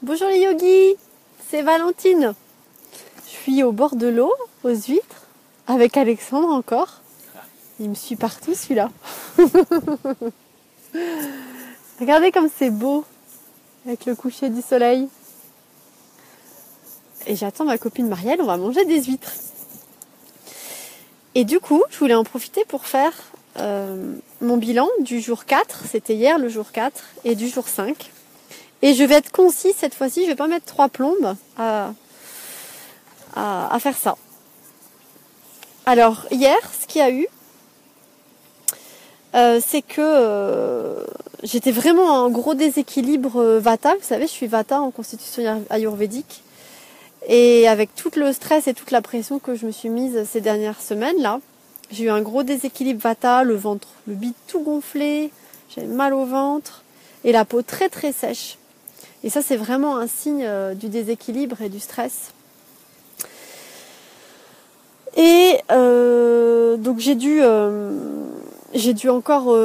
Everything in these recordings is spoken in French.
Bonjour les yogis, c'est Valentine. Je suis au bord de l'eau, aux huîtres, avec Alexandre encore. Il me suit partout celui-là. Regardez comme c'est beau, avec le coucher du soleil. Et j'attends ma copine Marielle, on va manger des huîtres. Et du coup, je voulais en profiter pour faire mon bilan du jour 4, c'était hier le jour 4, et du jour 5. Et je vais être concise cette fois-ci, je vais pas mettre 3 plombes à faire ça. Alors hier, ce qu'il y a eu, c'est que j'étais vraiment en gros déséquilibre Vata. Vous savez, je suis Vata en constitution ayurvédique. Et avec tout le stress et toute la pression que je me suis mise ces dernières semaines là, j'ai eu un gros déséquilibre Vata, le ventre, le bide tout gonflé, j'avais mal au ventre et la peau très très sèche. Et ça, c'est vraiment un signe du déséquilibre et du stress. Et donc j'ai dû encore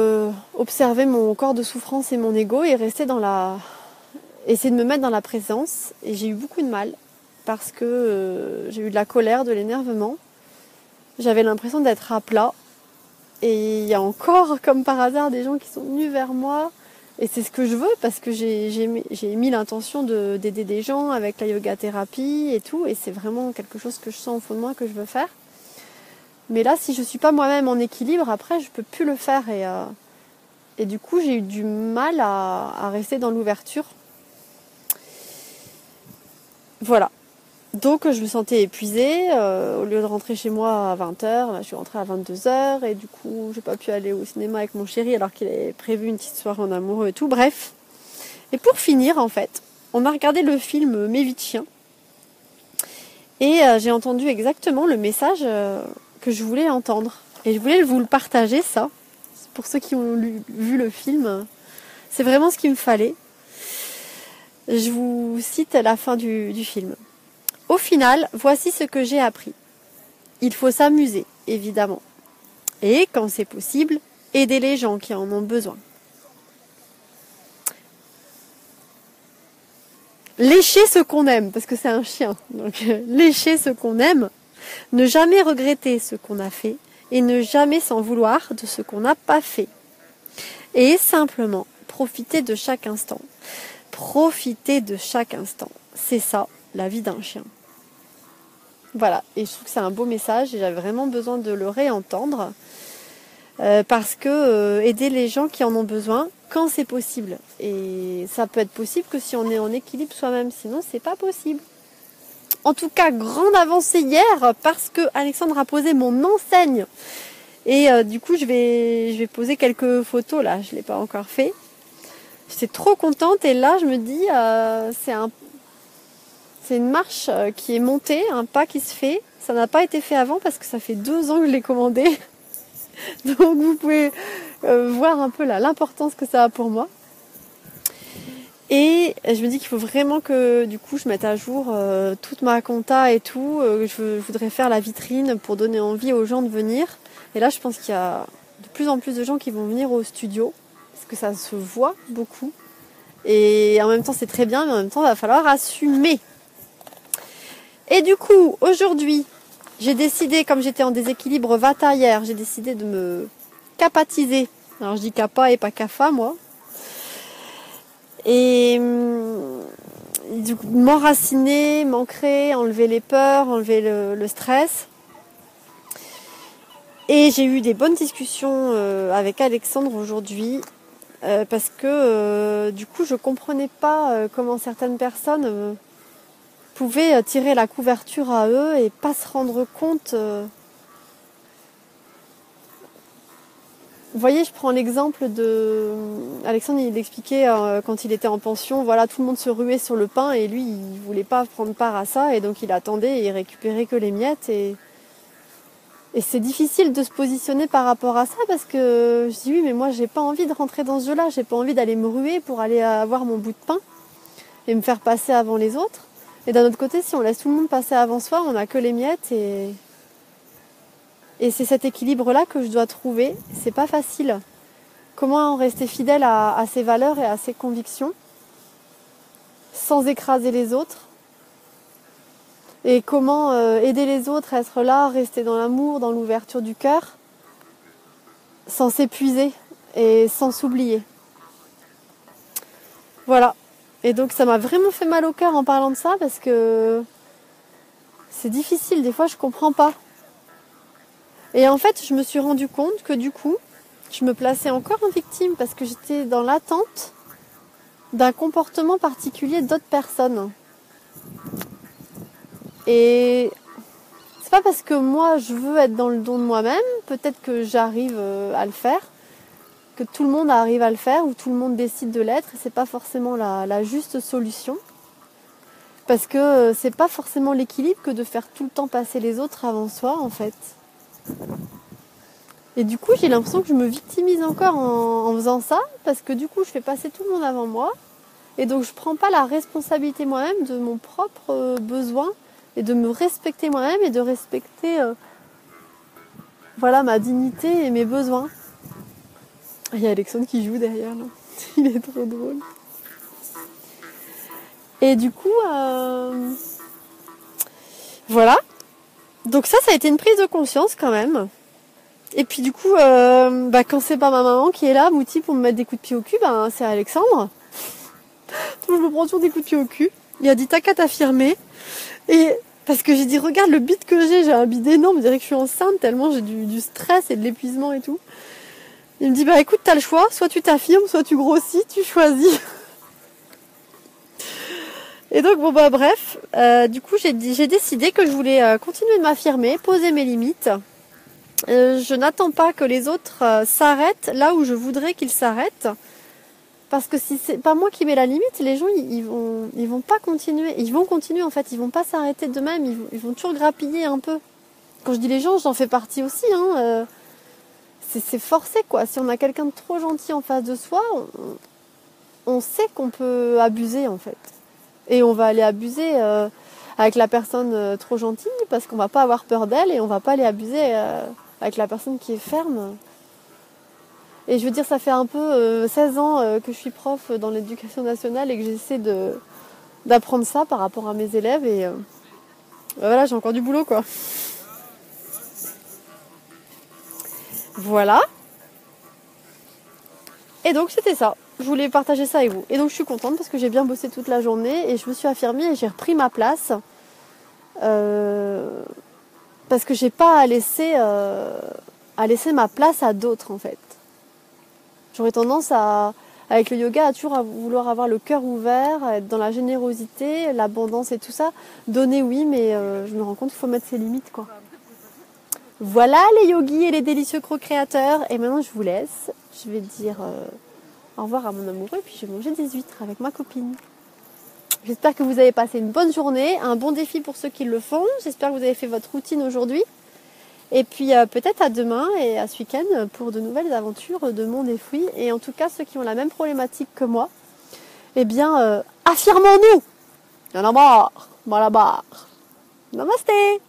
observer mon corps de souffrance et mon ego et essayer de me mettre dans la présence. Et j'ai eu beaucoup de mal parce que j'ai eu de la colère, de l'énervement. J'avais l'impression d'être à plat. Et il y a encore, comme par hasard, des gens qui sont venus vers moi. Et c'est ce que je veux parce que j'ai mis l'intention d'aider des gens avec la yoga thérapie et tout. Et c'est vraiment quelque chose que je sens au fond de moi que je veux faire. Mais là, si je ne suis pas moi-même en équilibre, après, je ne peux plus le faire. Et du coup, j'ai eu du mal à rester dans l'ouverture. Voilà. Donc, je me sentais épuisée. Au lieu de rentrer chez moi à 20h, je suis rentrée à 22h. Et du coup, j'ai pas pu aller au cinéma avec mon chéri alors qu'il avait prévu une petite soirée en amoureux et tout. Bref. Et pour finir, en fait, on a regardé le film Mes 8 chiens. Et j'ai entendu exactement le message que je voulais entendre. Et je voulais vous le partager, ça. Pour ceux qui ont vu le film, c'est vraiment ce qu'il me fallait. Je vous cite la fin du film. Au final, voici ce que j'ai appris. Il faut s'amuser, évidemment. Et, quand c'est possible, aider les gens qui en ont besoin. Lécher ce qu'on aime, parce que c'est un chien. Donc, lécher ce qu'on aime. Ne jamais regretter ce qu'on a fait. Et ne jamais s'en vouloir de ce qu'on n'a pas fait. Et simplement, profiter de chaque instant. Profiter de chaque instant. C'est ça, la vie d'un chien. Voilà, et je trouve que c'est un beau message et j'avais vraiment besoin de le réentendre parce que aider les gens qui en ont besoin quand c'est possible. Et ça peut être possible que si on est en équilibre soi-même, sinon c'est pas possible. En tout cas, grande avancée hier parce que Alexandre a posé mon enseigne. Et du coup, je vais poser quelques photos là, je l'ai pas encore fait. J'étais trop contente et là je me dis c'est une marche qui est montée, un pas qui se fait. Ça n'a pas été fait avant parce que ça fait 2 ans que je l'ai commandé. Donc vous pouvez voir un peu là l'importance que ça a pour moi. Et je me dis qu'il faut vraiment que du coup je mette à jour toute ma compta et tout. Je voudrais faire la vitrine pour donner envie aux gens de venir. Et là je pense qu'il y a de plus en plus de gens qui vont venir au studio parce que ça se voit beaucoup. Et en même temps c'est très bien, mais en même temps il va falloir assumer. Et du coup, aujourd'hui, j'ai décidé, comme j'étais en déséquilibre Vata hier, j'ai décidé de me capatiser. Alors je dis kappa et pas kapha, moi. Et du coup, m'enraciner, m'ancrer, enlever les peurs, enlever le stress. Et j'ai eu des bonnes discussions avec Alexandre aujourd'hui. Parce que du coup, je comprenais pas comment certaines personnes... pouvaient tirer la couverture à eux et pas se rendre compte. Vous voyez, je prends l'exemple de Alexandre, il expliquait quand il était en pension, voilà, tout le monde se ruait sur le pain et lui, il voulait pas prendre part à ça et donc il attendait et il récupérait que les miettes et c'est difficile de se positionner par rapport à ça parce que je dis oui, mais moi j'ai pas envie de rentrer dans ce jeu-là, j'ai pas envie d'aller me ruer pour aller avoir mon bout de pain et me faire passer avant les autres. Et d'un autre côté, si on laisse tout le monde passer avant soi, on n'a que les miettes et c'est cet équilibre-là que je dois trouver. C'est pas facile. Comment rester fidèle à ses valeurs et à ses convictions sans écraser les autres. Et comment aider les autres à être là, rester dans l'amour, dans l'ouverture du cœur, sans s'épuiser et sans s'oublier. Voilà. Et donc ça m'a vraiment fait mal au cœur en parlant de ça parce que c'est difficile, des fois je comprends pas. Et en fait je me suis rendu compte que du coup je me plaçais encore en victime parce que j'étais dans l'attente d'un comportement particulier d'autres personnes. Et c'est pas parce que moi je veux être dans le don de moi-même, peut-être que j'arrive à le faire, que tout le monde arrive à le faire ou tout le monde décide de l'être, et c'est pas forcément la juste solution. Parce que c'est pas forcément l'équilibre que de faire tout le temps passer les autres avant soi en fait. Et du coup j'ai l'impression que je me victimise encore en faisant ça, parce que du coup je fais passer tout le monde avant moi, et donc je prends pas la responsabilité moi-même de mon propre besoin, et de me respecter moi-même et de respecter ma dignité et mes besoins. Il y a Alexandre qui joue derrière là. Il est trop drôle. Et du coup, voilà. Donc ça a été une prise de conscience quand même. Et puis du coup, quand c'est pas ma maman qui est là, Mouti, pour me mettre des coups de pied au cul, c'est Alexandre. Donc je me prends toujours des coups de pied au cul. Il a dit t'as qu'à t'affirmer. Et parce que j'ai dit regarde le bide que j'ai un bide énorme, on dirait que je suis enceinte tellement j'ai du stress et de l'épuisement et tout. Il me dit écoute t'as le choix, soit tu t'affirmes, soit tu grossis, tu choisis. Et donc bref, du coup j'ai décidé que je voulais continuer de m'affirmer, poser mes limites. Je n'attends pas que les autres s'arrêtent là où je voudrais qu'ils s'arrêtent. Parce que si c'est pas moi qui mets la limite, les gens ils vont pas continuer. Ils vont continuer en fait, ils vont pas s'arrêter d'eux-mêmes, ils vont toujours grappiller un peu. Quand je dis les gens, j'en fais partie aussi. C'est forcé quoi. Si on a quelqu'un de trop gentil en face de soi, on sait qu'on peut abuser en fait. Et on va aller abuser avec la personne trop gentille parce qu'on va pas avoir peur d'elle, et on va pas aller abuser avec la personne qui est ferme. Et je veux dire, ça fait un peu 16 ans que je suis prof dans l'éducation nationale et que j'essaie d'apprendre ça par rapport à mes élèves. Et voilà, j'ai encore du boulot, quoi. Voilà. Et donc, c'était ça. Je voulais partager ça avec vous. Et donc, je suis contente parce que j'ai bien bossé toute la journée et je me suis affirmée et j'ai repris ma place. Parce que j'ai pas à laisser ma place à d'autres, en fait. J'aurais tendance avec le yoga, à toujours vouloir avoir le cœur ouvert, à être dans la générosité, l'abondance et tout ça. Donner, oui, mais je me rends compte qu'il faut mettre ses limites, quoi. Voilà les yogis et les délicieux co-créateurs. Et maintenant, je vous laisse. Je vais dire au revoir à mon amoureux et puis je vais manger des huîtres avec ma copine. J'espère que vous avez passé une bonne journée, un bon défi pour ceux qui le font. J'espère que vous avez fait votre routine aujourd'hui. Et puis peut-être à demain et à ce week-end pour de nouvelles aventures de monde et fruits. Et en tout cas, ceux qui ont la même problématique que moi, affirmons-nous. Il y en a marre. Voilà barre. Namasté.